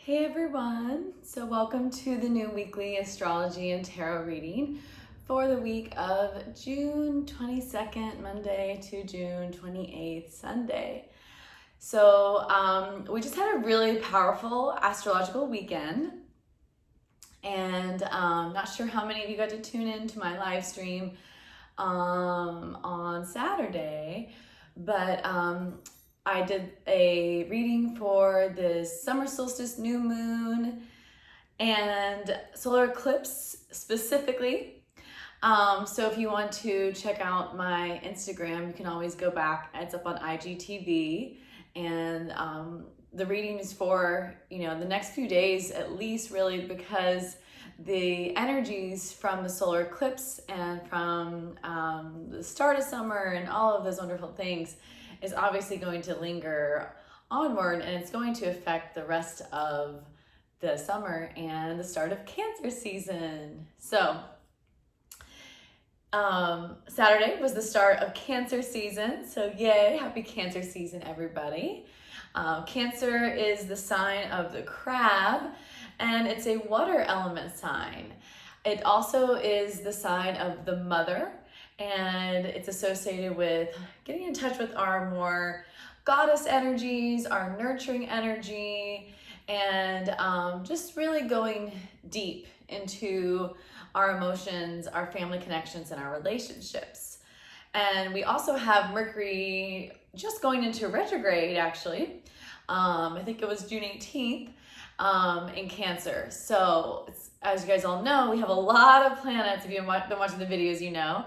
Hey everyone! So welcome to the new weekly astrology and tarot reading for the week of June 22nd, Monday to June 28th, Sunday. So we just had a really powerful astrological weekend, and not sure how many of you got to tune in to my live stream on Saturday, but I did a reading for the summer solstice, new moon, and solar eclipse specifically. So if you want to check out my Instagram, you can always go back. It's up on IGTV, and the reading is for the next few days at least, really, because the energies from the solar eclipse and from the start of summer and all of those wonderful things is obviously going to linger onward, and it's going to affect the rest of the summer and the start of Cancer season. So Saturday was the start of Cancer season, so yay, happy Cancer season, everybody. Cancer is the sign of the crab, and it's a water element sign. It also is the sign of the mother, and it's associated with getting in touch with our more goddess energies, our nurturing energy, and just really going deep into our emotions, our family connections, and our relationships. And we also have Mercury just going into retrograde, actually. I think it was June 18th in Cancer. So as you guys all know, we have a lot of planets. If you've been watching the videos, you know.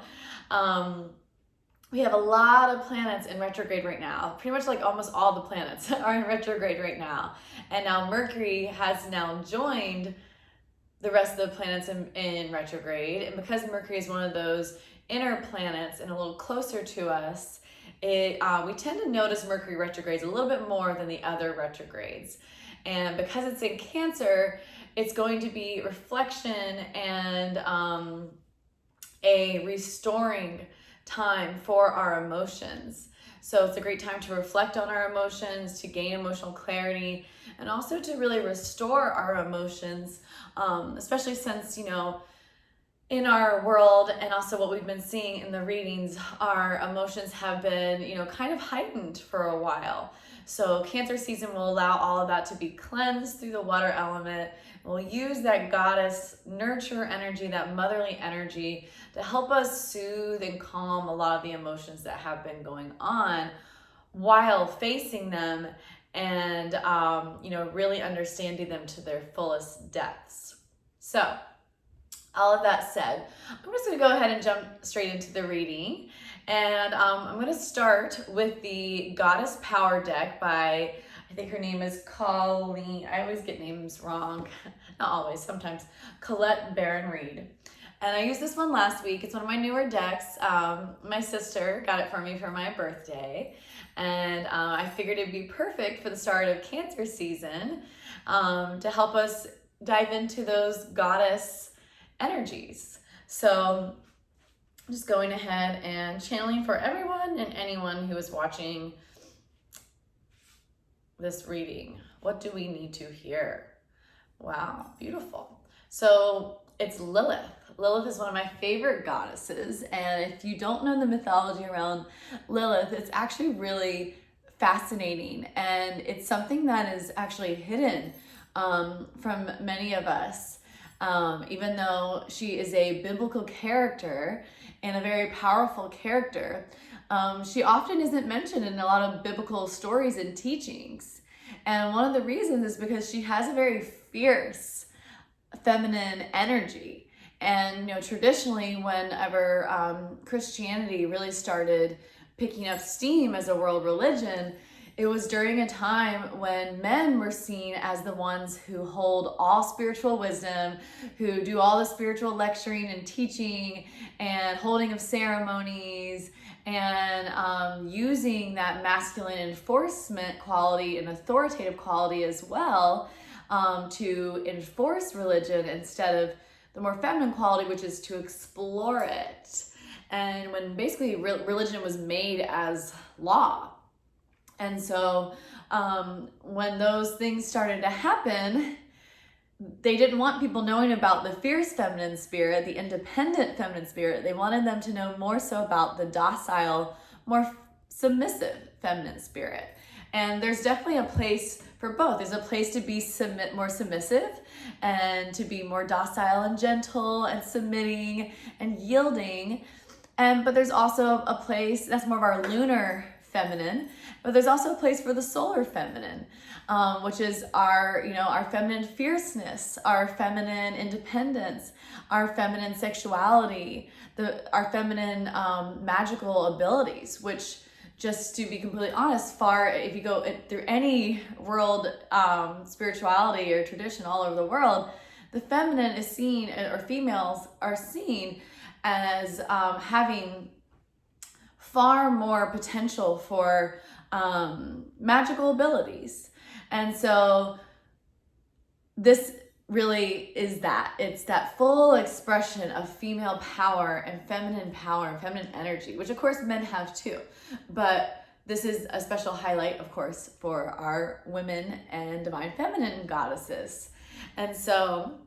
We have a lot of planets in retrograde right now. Pretty much like almost all the planets are in retrograde right now. And now Mercury has now joined the rest of the planets in retrograde. And because Mercury is one of those inner planets and a little closer to us, we tend to notice Mercury retrogrades a little bit more than the other retrogrades. And because it's in Cancer, it's going to be reflection and a restoring time for our emotions. So it's a great time to reflect on our emotions, to gain emotional clarity, and also to really restore our emotions, especially since, in our world, and also what we've been seeing in the readings, our emotions have been, kind of heightened for a while. So Cancer season will allow all of that to be cleansed through the water element. We'll use that goddess nurture energy, that motherly energy, to help us soothe and calm a lot of the emotions that have been going on while facing them and, really understanding them to their fullest depths. So all of that said, I'm just going to go ahead and jump straight into the reading. And I'm going to start with the Goddess Power deck by, I think her name is Colleen. I always get names wrong. Not always, sometimes. Colette Baron-Reid. And I used this one last week. It's one of my newer decks. My sister got it for me for my birthday. And I figured it'd be perfect for the start of Cancer season to help us dive into those goddess energies. So I'm just going ahead and channeling for everyone and anyone who is watching this reading. What do we need to hear? Wow, beautiful. So it's Lilith. Lilith is one of my favorite goddesses, and if you don't know the mythology around Lilith, it's actually really fascinating, and it's something that is actually hidden from many of us. Even though she is a biblical character and a very powerful character, she often isn't mentioned in a lot of biblical stories and teachings. And one of the reasons is because she has a very fierce feminine energy. And traditionally, whenever Christianity really started picking up steam as a world religion, it was during a time when men were seen as the ones who hold all spiritual wisdom, who do all the spiritual lecturing and teaching and holding of ceremonies, and using that masculine enforcement quality and authoritative quality as well to enforce religion instead of the more feminine quality, which is to explore it. And when basically religion was made as law. And so when those things started to happen, they didn't want people knowing about the fierce feminine spirit, the independent feminine spirit. They wanted them to know more so about the docile, more submissive feminine spirit. And there's definitely a place for both. There's a place to be more submissive and to be more docile and gentle and submitting and yielding. But there's also a place that's more of our lunar feminine, but there's also a place for the solar feminine, which is our feminine fierceness, our feminine independence, our feminine sexuality, our feminine magical abilities, which, just to be completely honest, if you go through any world spirituality or tradition all over the world, the feminine is seen, or females are seen as having far more potential for magical abilities. And so this really is that. It's that full expression of female power and feminine energy, which of course men have too. But this is a special highlight, of course, for our women and divine feminine goddesses. And so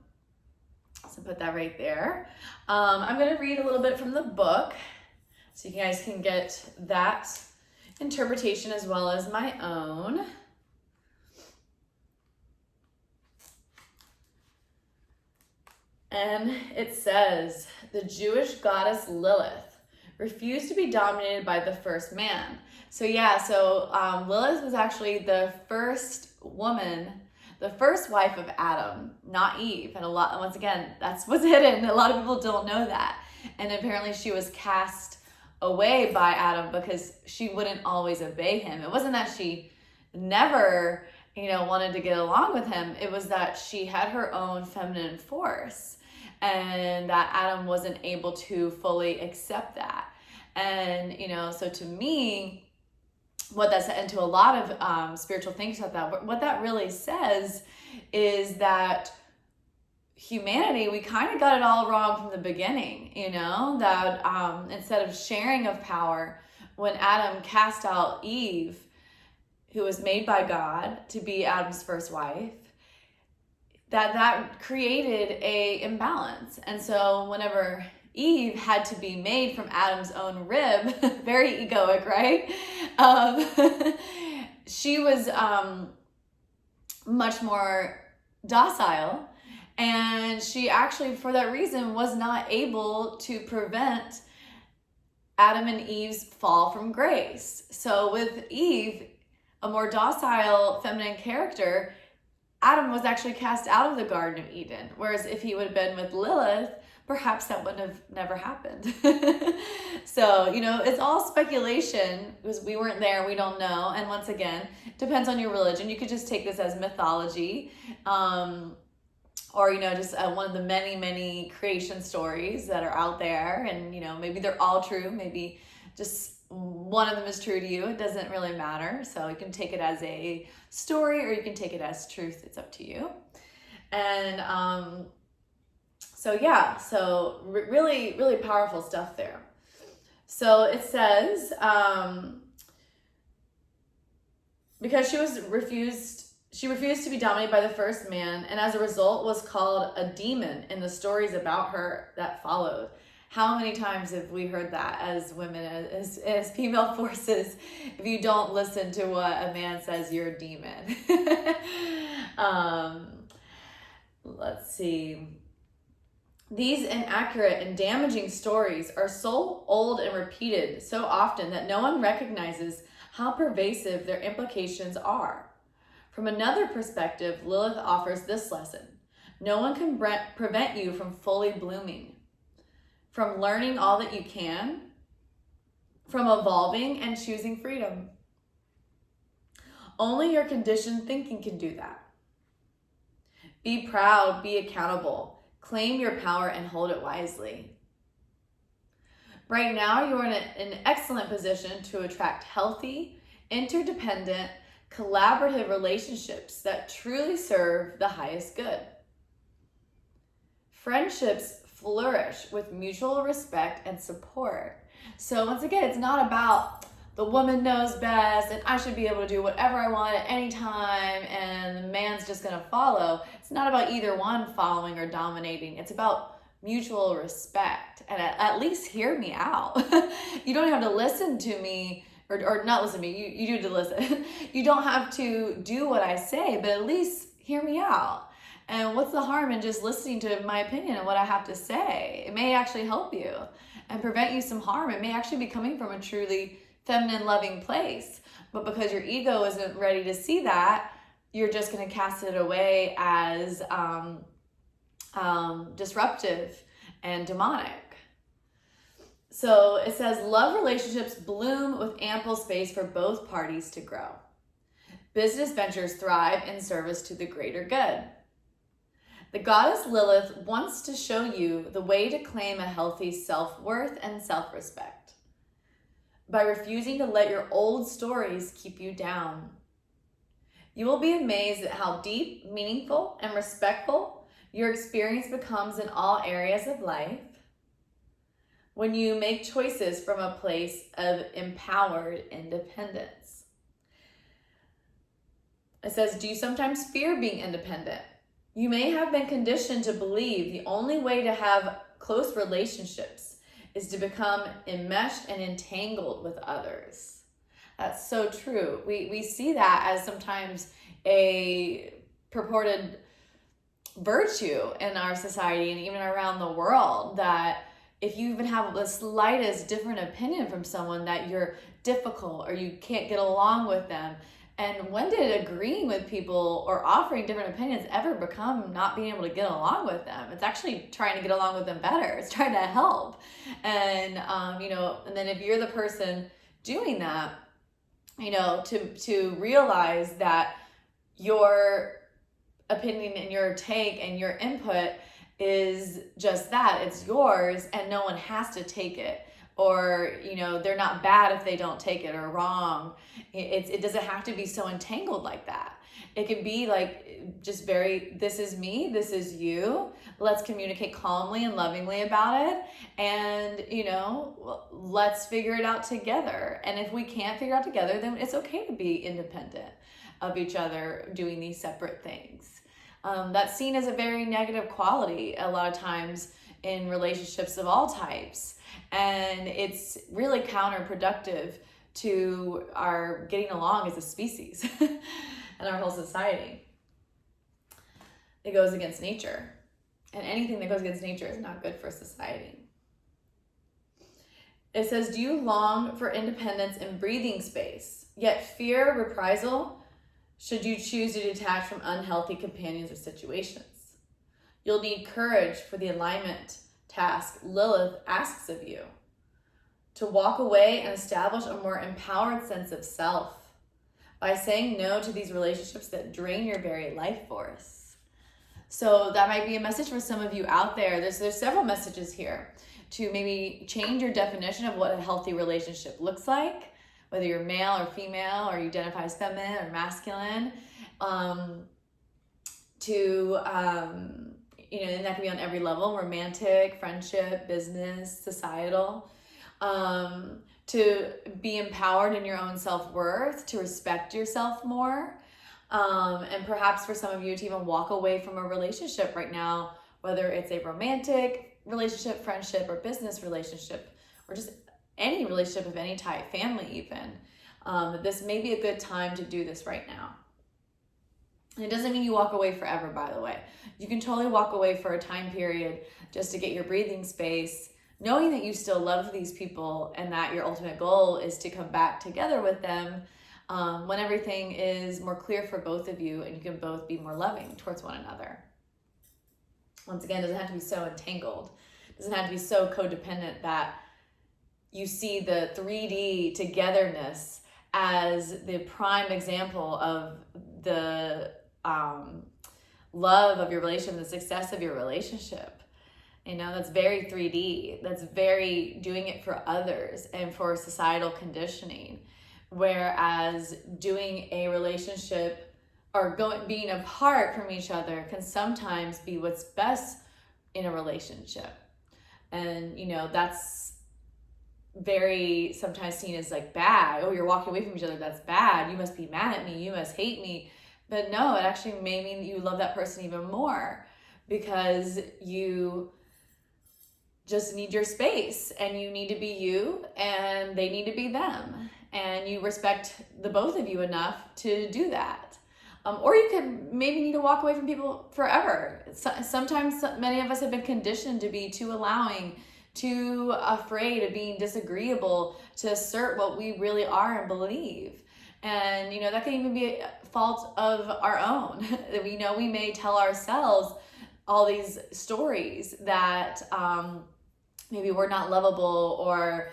put that right there. I'm going to read a little bit from the book so you guys can get that interpretation as well as my own. And it says, the Jewish goddess Lilith refused to be dominated by the first man. So Lilith was actually the first woman, the first wife of Adam, not Eve. And once again, that's what's hidden. A lot of people don't know that. And apparently she was cast away by Adam because she wouldn't always obey him. It wasn't that she never, wanted to get along with him. It was that she had her own feminine force, and that Adam wasn't able to fully accept that. And, so to me, what that's, and to a lot of spiritual thinkers about that, what that really says is that humanity, we kind of got it all wrong from the beginning, that instead of sharing of power, when Adam cast out Eve, who was made by God to be Adam's first wife, that created a imbalance. And so whenever Eve had to be made from Adam's own rib, very egoic, right? She was much more docile, and she actually, for that reason, was not able to prevent Adam and Eve's fall from grace. So with Eve, a more docile feminine character, Adam was actually cast out of the Garden of Eden. Whereas if he would have been with Lilith, perhaps that would have never happened. So, it's all speculation because we weren't there, we don't know. And once again, depends on your religion. You could just take this as mythology, or, just one of the many, many creation stories that are out there. And, maybe they're all true. Maybe just one of them is true to you. It doesn't really matter. So you can take it as a story or you can take it as truth. It's up to you. And really, really powerful stuff there. So it says, because she refused to be dominated by the first man, and as a result was called a demon in the stories about her that followed. How many times have we heard that as women, as female forces? If you don't listen to what a man says, you're a demon. Let's see. These inaccurate and damaging stories are so old and repeated so often that no one recognizes how pervasive their implications are. From another perspective, Lilith offers this lesson. No one can prevent you from fully blooming, from learning all that you can, from evolving and choosing freedom. Only your conditioned thinking can do that. Be proud, be accountable, claim your power and hold it wisely. Right now, you are in an excellent position to attract healthy, interdependent, collaborative relationships that truly serve the highest good. Friendships flourish with mutual respect and support. So once again, it's not about the woman knows best and I should be able to do whatever I want at any time and the man's just going to follow. It's not about either one following or dominating. It's about mutual respect, and at least hear me out. You don't have to listen to me or not listen to me. You do to listen. You don't have to do what I say, but at least hear me out. And what's the harm in just listening to my opinion and what I have to say? It may actually help you and prevent you some harm. It may actually be coming from a truly feminine, loving place. But because your ego isn't ready to see that, you're just going to cast it away as disruptive and demonic. So it says, love relationships bloom with ample space for both parties to grow. Business ventures thrive in service to the greater good. The goddess Lilith wants to show you the way to claim a healthy self-worth and self-respect by refusing to let your old stories keep you down. You will be amazed at how deep, meaningful, and respectful your experience becomes in all areas of life when you make choices from a place of empowered independence. It says, do you sometimes fear being independent? You may have been conditioned to believe the only way to have close relationships is to become enmeshed and entangled with others. That's so true. We see that as sometimes a purported virtue in our society and even around the world, that if you even have the slightest different opinion from someone, that you're difficult or you can't get along with them. And when did agreeing with people or offering different opinions ever become not being able to get along with them? It's actually trying to get along with them better. It's trying to help. And, and then if you're the person doing that, to realize that your opinion and your take and your input is just that, it's yours, and no one has to take it, or they're not bad if they don't take it, or wrong. It doesn't have to be so entangled like that. It can be like just very, this is me, this is you, let's communicate calmly and lovingly about it, and let's figure it out together. And if we can't figure it out together, then it's okay to be independent of each other doing these separate things. That's seen as a very negative quality a lot of times in relationships of all types. And it's really counterproductive to our getting along as a species and our whole society. It goes against nature. And anything that goes against nature is not good for society. It says, do you long for independence and breathing space, yet fear reprisal should you choose to detach from unhealthy companions or situations? You'll need courage for the alignment task Lilith asks of you, to walk away and establish a more empowered sense of self by saying no to these relationships that drain your very life force. So that might be a message for some of you out there. There's several messages here to maybe change your definition of what a healthy relationship looks like, whether you're male or female, or you identify as feminine or masculine, and that can be on every level: romantic, friendship, business, societal. To be empowered in your own self-worth, to respect yourself more, and perhaps for some of you to even walk away from a relationship right now, whether it's a romantic relationship, friendship, or business relationship, or just any relationship of any type, family even. This may be a good time to do this right now. And it doesn't mean you walk away forever, by the way. You can totally walk away for a time period just to get your breathing space, knowing that you still love these people and that your ultimate goal is to come back together with them when everything is more clear for both of you and you can both be more loving towards one another. Once again, it doesn't have to be so entangled. It doesn't have to be so codependent that you see the 3D togetherness as the prime example of the love of your relationship, the success of your relationship. That's very 3D. That's very doing it for others and for societal conditioning. Whereas doing a relationship or being apart from each other can sometimes be what's best in a relationship. And, that's very sometimes seen as like bad. Oh, you're walking away from each other, that's bad. You must be mad at me. You must hate me. But no, it actually may mean you love that person even more, because you just need your space and you need to be you and they need to be them. And you respect the both of you enough to do that. Or you could maybe need to walk away from people forever. Sometimes many of us have been conditioned to be too allowing, too afraid of being disagreeable, to assert what we really are and believe. And, that can even be a fault of our own. We know we may tell ourselves all these stories that maybe we're not lovable, or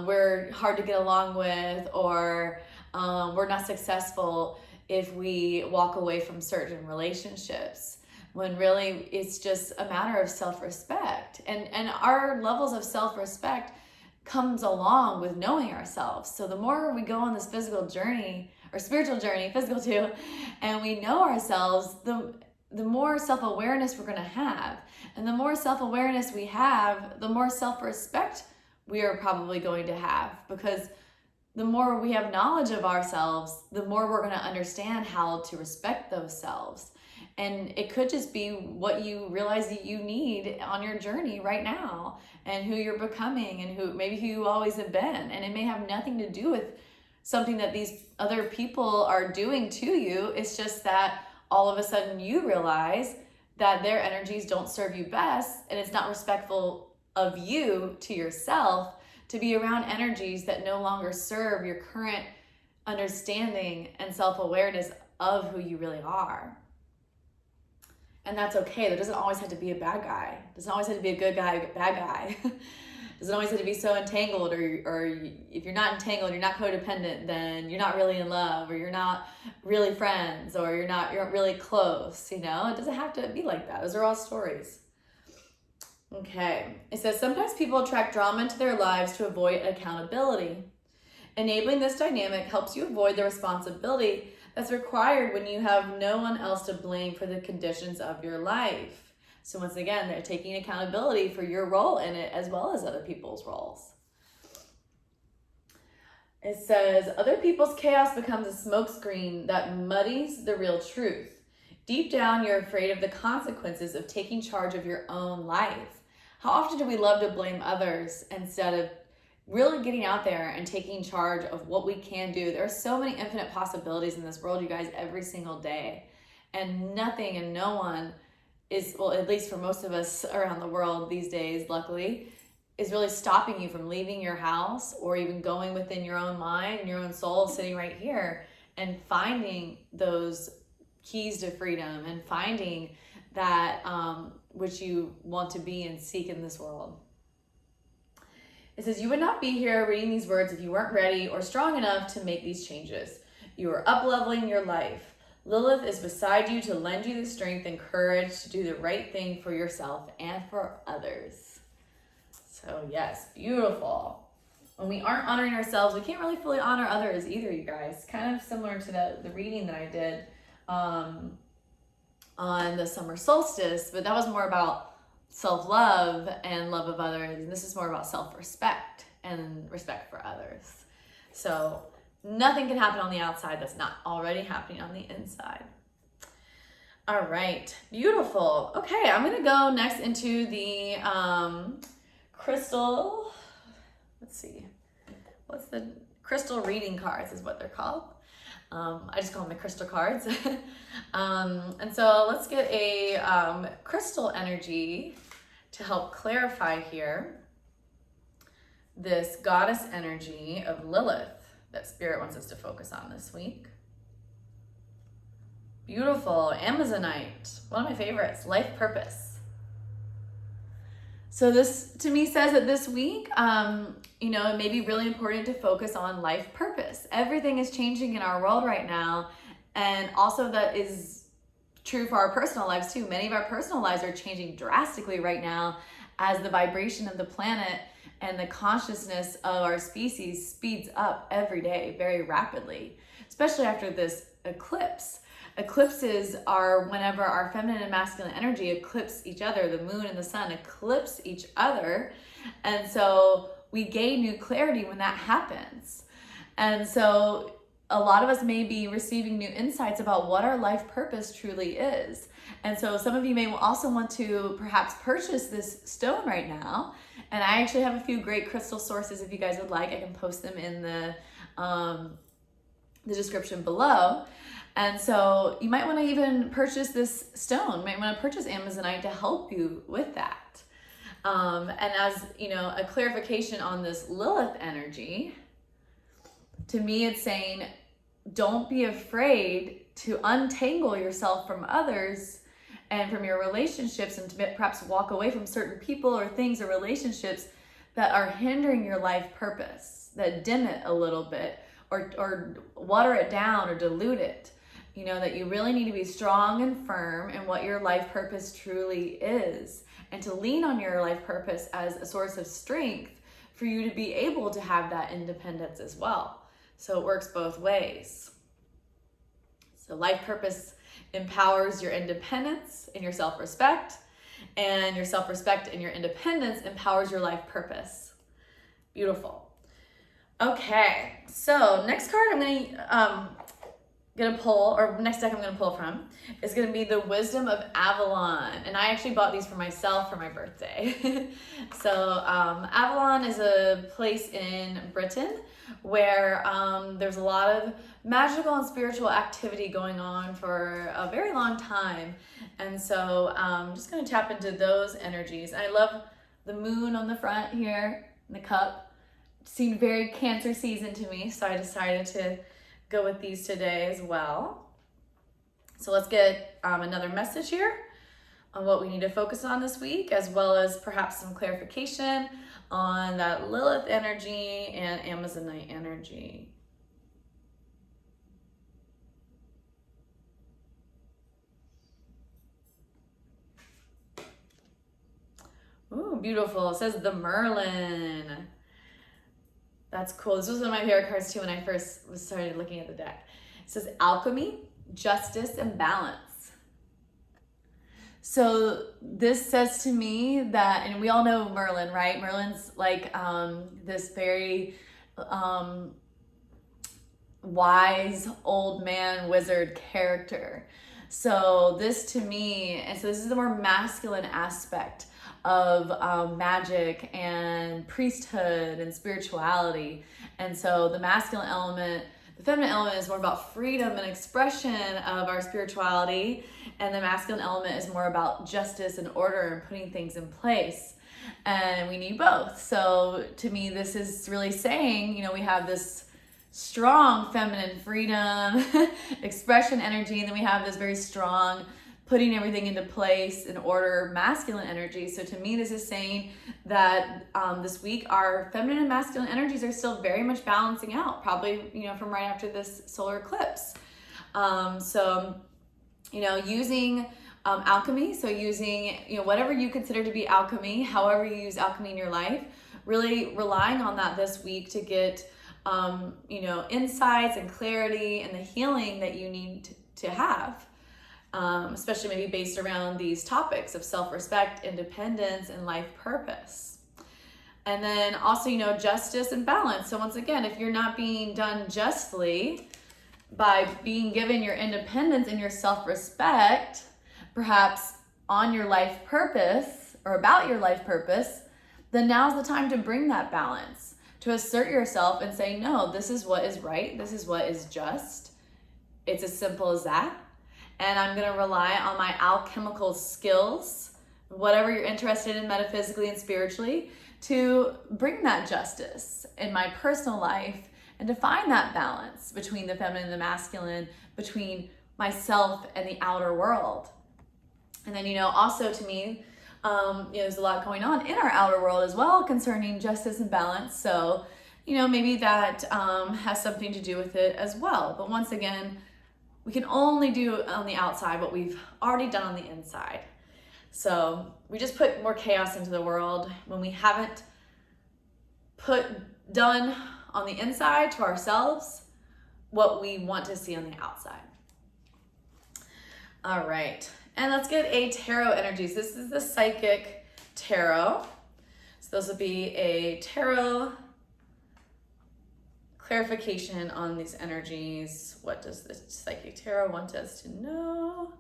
we're hard to get along with, or we're not successful if we walk away from certain relationships, when really it's just a matter of self-respect. And our levels of self-respect comes along with knowing ourselves. So the more we go on this physical journey, or spiritual journey, physical too, and we know ourselves, the more self-awareness we're going to have. And the more self-awareness we have, the more self-respect we are probably going to have, because the more we have knowledge of ourselves, the more we're going to understand how to respect those selves. And it could just be what you realize that you need on your journey right now, and who you're becoming, and who you always have been. And it may have nothing to do with something that these other people are doing to you. It's just that all of a sudden you realize that their energies don't serve you best, and it's not respectful of you to yourself to be around energies that no longer serve your current understanding and self-awareness of who you really are. And that's okay. There doesn't always have to be a bad guy. It doesn't always have to be a good guy, bad guy. It doesn't always have to be so entangled, or if you're not entangled, you're not codependent, then you're not really in love, or you're not really friends, or you're really close, It doesn't have to be like that. Those are all stories. Okay, it says sometimes people attract drama into their lives to avoid accountability. Enabling this dynamic helps you avoid the responsibility that's required when you have no one else to blame for the conditions of your life. So once again, they're taking accountability for your role in it as well as other people's roles. It says other people's chaos becomes a smokescreen that muddies the real truth. Deep down, you're afraid of the consequences of taking charge of your own life. How often do we love to blame others instead of really getting out there and taking charge of what we can do? There are so many infinite possibilities in this world, you guys, every single day. And nothing and no one is, well, at least for most of us around the world these days, luckily, is really stopping you from leaving your house, or even going within your own mind and your own soul, sitting right here and finding those keys to freedom, and finding that which you want to be and seek in this world. It says, you would not be here reading these words if you weren't ready or strong enough to make these changes. You are up-leveling your life. Lilith is beside you to lend you the strength and courage to do the right thing for yourself and for others. So yes, beautiful. When we aren't honoring ourselves, we can't really fully honor others either, you guys. Kind of similar to the reading that I did on the summer solstice, but that was more about self-love and love of others. And this is more about self-respect and respect for others. So nothing can happen on the outside that's not already happening on the inside. All right, beautiful. Okay, I'm gonna go next into the crystal, let's see, what's the crystal reading cards is what they're called. I just call them the crystal cards. And so let's get a crystal energy to help clarify here this goddess energy of Lilith that Spirit wants us to focus on this week. Beautiful. Amazonite, one of my favorites. Life purpose. So this to me says that this week, it may be really important to focus on life purpose. Everything is changing in our world right now. And also that is true for our personal lives too. Many of our personal lives are changing drastically right now as the vibration of the planet and the consciousness of our species speeds up every day very rapidly, especially after this eclipse. Eclipses are whenever our feminine and masculine energy eclipse each other. The moon and the sun eclipse each other. And so we gain new clarity when that happens. And so a lot of us may be receiving new insights about what our life purpose truly is. And so some of you may also want to perhaps purchase this stone right now. And I actually have a few great crystal sources if you guys would like. I can post them in the description below. And so you might want to even purchase this stone. You might want to purchase Amazonite to help you with that. And as you know, a clarification on this Lilith energy, to me it's saying, don't be afraid to untangle yourself from others and from your relationships, and to perhaps walk away from certain people or things or relationships that are hindering your life purpose, that dim it a little bit or water it down or dilute it. You know, that you really need to be strong and firm in what your life purpose truly is, and to lean on your life purpose as a source of strength for you to be able to have that independence as well. So it works both ways. So life purpose empowers your independence and your self-respect, and your self-respect and your independence empowers your life purpose. Beautiful. Okay, so next card I'm gonna pull, or next deck I'm gonna pull from, is gonna be the Wisdom of Avalon. And I actually bought these for myself for my birthday. So Avalon is a place in Britain where there's a lot of magical and spiritual activity going on for a very long time. And so I'm just gonna tap into those energies. I love the moon on the front here, in the cup. It seemed very Cancer season to me, so I decided to go with these today as well. So let's get another message here on what we need to focus on this week, as well as perhaps some clarification on that Lilith energy and Amazonite energy. Ooh, beautiful. It says the Merlin. That's cool. This was one of my favorite cards too when I first started looking at the deck. It says alchemy, justice, and balance. So this says to me that, and we all know Merlin, right? Merlin's like this very wise old man wizard character. So this to me, and so this is the more masculine aspect of magic and priesthood and spirituality. And so the masculine element, the feminine element is more about freedom and expression of our spirituality, and the masculine element is more about justice and order and putting things in place. And we need both. So to me, this is really saying, you know, we have this strong feminine freedom, expression energy, and then we have this very strong putting everything into place in order masculine energy. So to me, this is saying that this week our feminine and masculine energies are still very much balancing out, probably, you know, from right after this solar eclipse. So, you know, using alchemy, so using, you know, whatever you consider to be alchemy, however you use alchemy in your life, really relying on that this week to get, you know, insights and clarity and the healing that you need to have. Especially maybe based around these topics of self-respect, independence, and life purpose. And then also, you know, justice and balance. So once again, if you're not being done justly by being given your independence and your self-respect, perhaps on your life purpose or about your life purpose, then now's the time to bring that balance, to assert yourself and say, no, this is what is right. This is what is just. It's as simple as that. And I'm gonna rely on my alchemical skills, whatever you're interested in metaphysically and spiritually, to bring that justice in my personal life and to find that balance between the feminine and the masculine, between myself and the outer world. And then, you know, also to me, you know, there's a lot going on in our outer world as well concerning justice and balance. So, you know, maybe that has something to do with it as well. But once again, we can only do on the outside what we've already done on the inside. So we just put more chaos into the world when we haven't done on the inside to ourselves what we want to see on the outside. All right, and let's get a tarot energies. This is the Psychic Tarot. So So this will be a tarot clarification on these energies. What does the Psychic Tarot want us to know?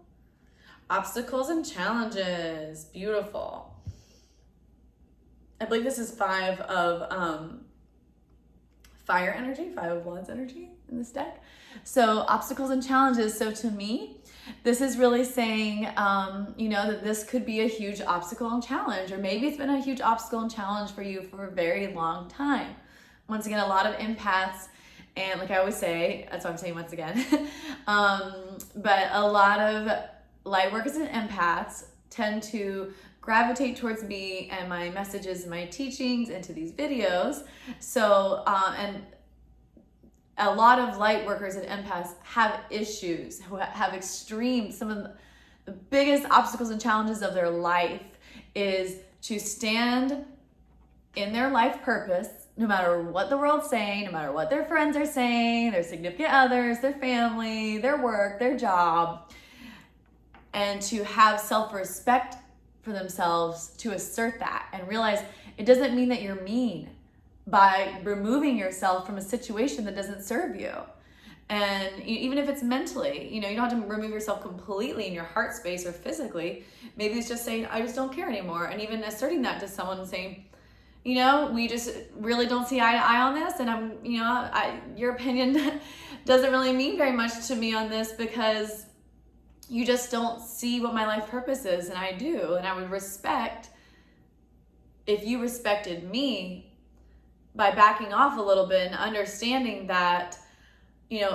Obstacles and challenges. Beautiful. I believe this is 5 of fire energy, 5 of Wands energy in this deck. So obstacles and challenges. So to me, this is really saying, that this could be a huge obstacle and challenge, or maybe it's been a huge obstacle and challenge for you for a very long time. Once again, a lot of empaths, and like I always say, that's what I'm saying once again, but a lot of light workers and empaths tend to gravitate towards me and my messages and my teachings into these videos. So, and a lot of light workers and empaths have issues, who have extreme, some of the biggest obstacles and challenges of their life is to stand in their life purpose, no matter what the world's saying, no matter what their friends are saying, their significant others, their family, their work, their job, and to have self-respect for themselves, to assert that and realize it doesn't mean that you're mean by removing yourself from a situation that doesn't serve you. And even if it's mentally, you don't have to remove yourself completely in your heart space or physically. Maybe it's just saying, I just don't care anymore. And even asserting that to someone and saying, we just really don't see eye to eye on this. And your opinion doesn't really mean very much to me on this because you just don't see what my life purpose is, and I do. And I would respect if you respected me by backing off a little bit and understanding that,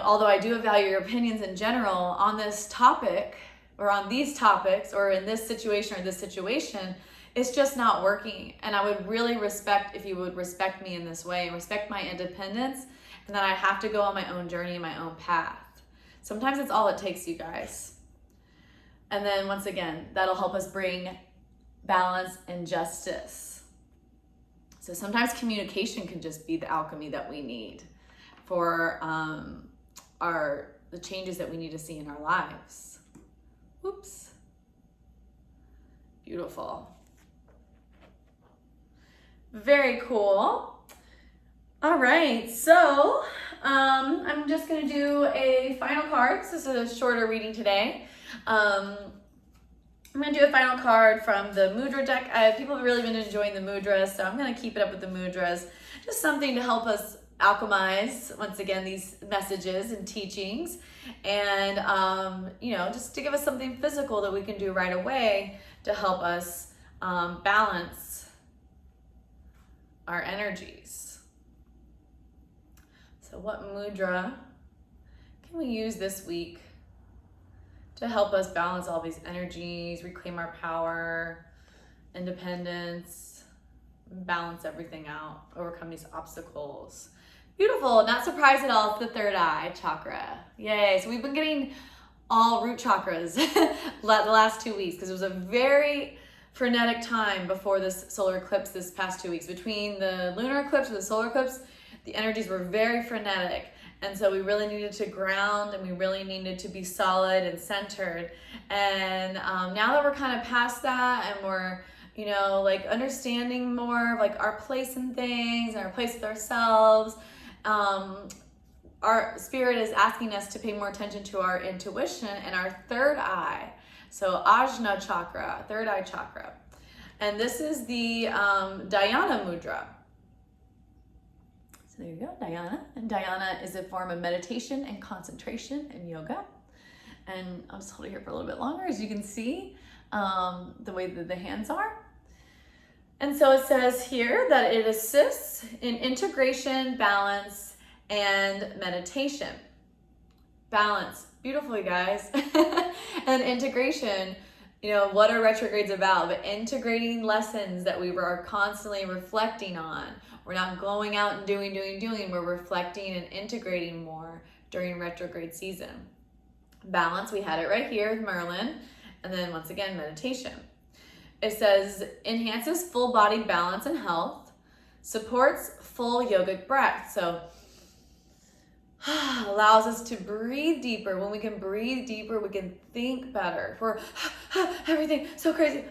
although I do value your opinions in general on this topic or on these topics or in this situation or this situation, it's just not working. And I would really respect if you would respect me in this way and respect my independence, and that I have to go on my own journey, my own path. Sometimes it's all it takes, you guys. And then once again, that'll help us bring balance and justice. So sometimes communication can just be the alchemy that we need for the changes that we need to see in our lives. Oops. Beautiful. Very cool. All right, so I'm just gonna do a final card. This is a shorter reading today. I'm going to do a final card from the Mudra deck. People have really been enjoying the Mudras, so I'm going to keep it up with the Mudras. Just something to help us alchemize, once again, these messages and teachings. And, just to give us something physical that we can do right away to help us balance our energies. So what mudra can we use this week to help us balance all these energies, reclaim our power, independence, balance everything out, overcome these obstacles? Beautiful, not surprised at all, it's the third eye chakra. Yay, so we've been getting all root chakras the last 2 weeks because it was a very frenetic time before this solar eclipse this past 2 weeks. Between the lunar eclipse and the solar eclipse, the energies were very frenetic. And so we really needed to ground, and we really needed to be solid and centered. And now that we're kind of past that, and we're, understanding more of our place in things and our place with ourselves, our spirit is asking us to pay more attention to our intuition and our third eye. So Ajna chakra, third eye chakra. And this is the Dhyana mudra. So there you go, Dhyana. And Dhyana is a form of meditation and concentration and yoga. And I'll just hold it here for a little bit longer, as you can see the way that the hands are. And so it says here that it assists in integration, balance, and meditation. Balance, beautiful, you guys. And integration, what are retrogrades about? But integrating lessons that we are constantly reflecting on. We're not going out and doing. We're reflecting and integrating more during retrograde season. Balance, we had it right here with Merlin. And then once again, meditation. It says, enhances full body balance and health, supports full yogic breath. So allows us to breathe deeper. When we can breathe deeper, we can think better. If we're everything so crazy,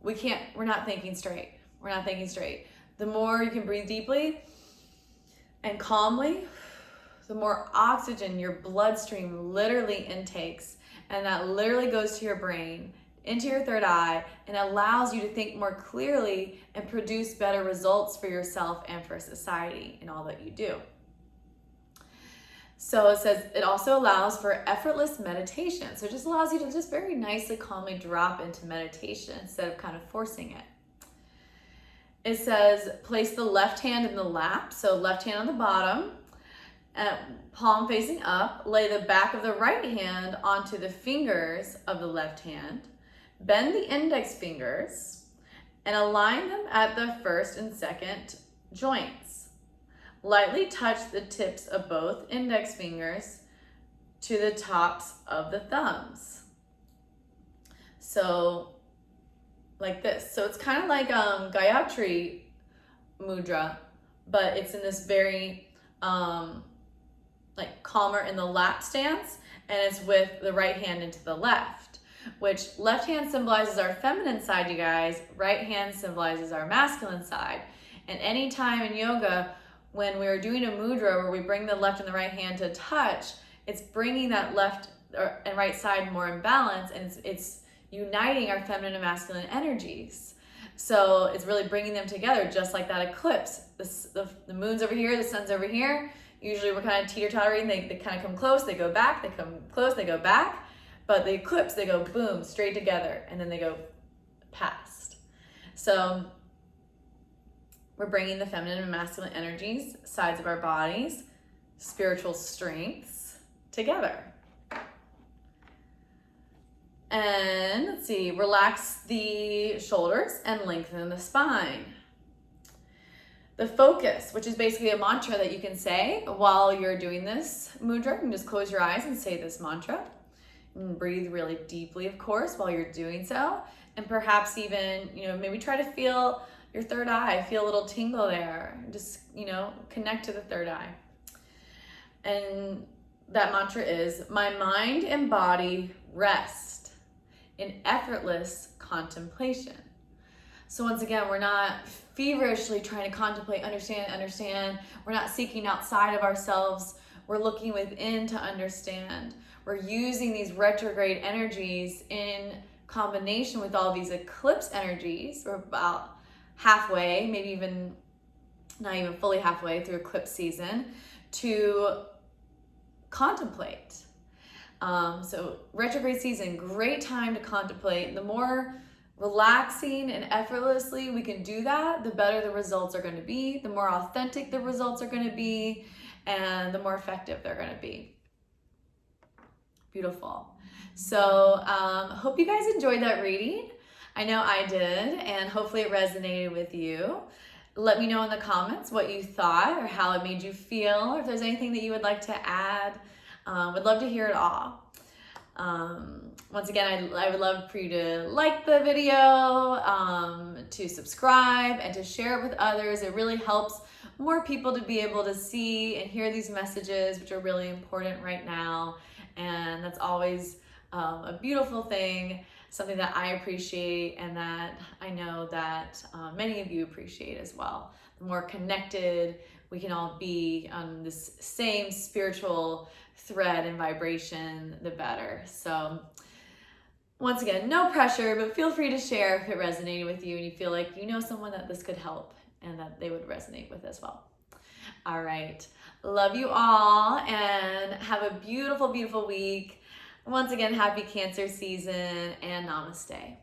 we're not thinking straight. We're not thinking straight. The more you can breathe deeply and calmly, the more oxygen your bloodstream literally intakes, and that literally goes to your brain, into your third eye, and allows you to think more clearly and produce better results for yourself and for society in all that you do. So it says it also allows for effortless meditation. So it just allows you to just very nicely, calmly drop into meditation instead of kind of forcing it. It says place the left hand in the lap, so left hand on the bottom, palm facing up. Lay the back of the right hand onto the fingers of the left hand. Bend the index fingers and align them at the first and second joints. Lightly touch the tips of both index fingers to the tops of the thumbs. So like this. So it's kind of like Gayatri Mudra, but it's in this very like calmer in the lap stance, and it's with the right hand into the left, which left hand symbolizes our feminine side, you guys. Right hand symbolizes our masculine side. And anytime in yoga, when we're doing a mudra where we bring the left and the right hand to touch, it's bringing that left and right side more in balance, and it's uniting our feminine and masculine energies. So it's really bringing them together, just like that eclipse. The moon's over here, the sun's over here. Usually we're kind of teeter-tottering. They kind of come close, they go back, they come close, they go back. But the eclipse, they go boom, straight together, and then they go past. So we're bringing the feminine and masculine energies, sides of our bodies, spiritual strengths together. And let's see, relax the shoulders and lengthen the spine. The focus, which is basically a mantra that you can say while you're doing this mudra. You can just close your eyes and say this mantra. And breathe really deeply, of course, while you're doing so. And perhaps even, maybe try to feel your third eye, feel a little tingle there. Just, connect to the third eye. And that mantra is, my mind and body rest in effortless contemplation. So once again, we're not feverishly trying to contemplate, understand. We're not seeking outside of ourselves. We're looking within to understand. We're using these retrograde energies in combination with all these eclipse energies. We're about halfway, maybe even not even fully halfway through eclipse season, to contemplate. So retrograde season, great time to contemplate. The more relaxing and effortlessly we can do that, the better the results are going to be, the more authentic the results are going to be, and the more effective they're going to be. Beautiful. So hope you guys enjoyed that reading. I know I did, and hopefully it resonated with you. Let me know in the comments what you thought or how it made you feel, or if there's anything that you would like to add. Would love to hear it all. Once again, I would love for you to like the video, to subscribe, and to share it with others. It really helps more people to be able to see and hear these messages, which are really important right now. And that's always a beautiful thing, something that I appreciate and that I know that many of you appreciate as well. The more connected we can all be on this same spiritual thread and vibration, the better. So once again, no pressure, but feel free to share if it resonated with you and you feel like you know someone that this could help and that they would resonate with as well. All right. Love you all and have a beautiful, beautiful week. Once again, happy Cancer season and namaste.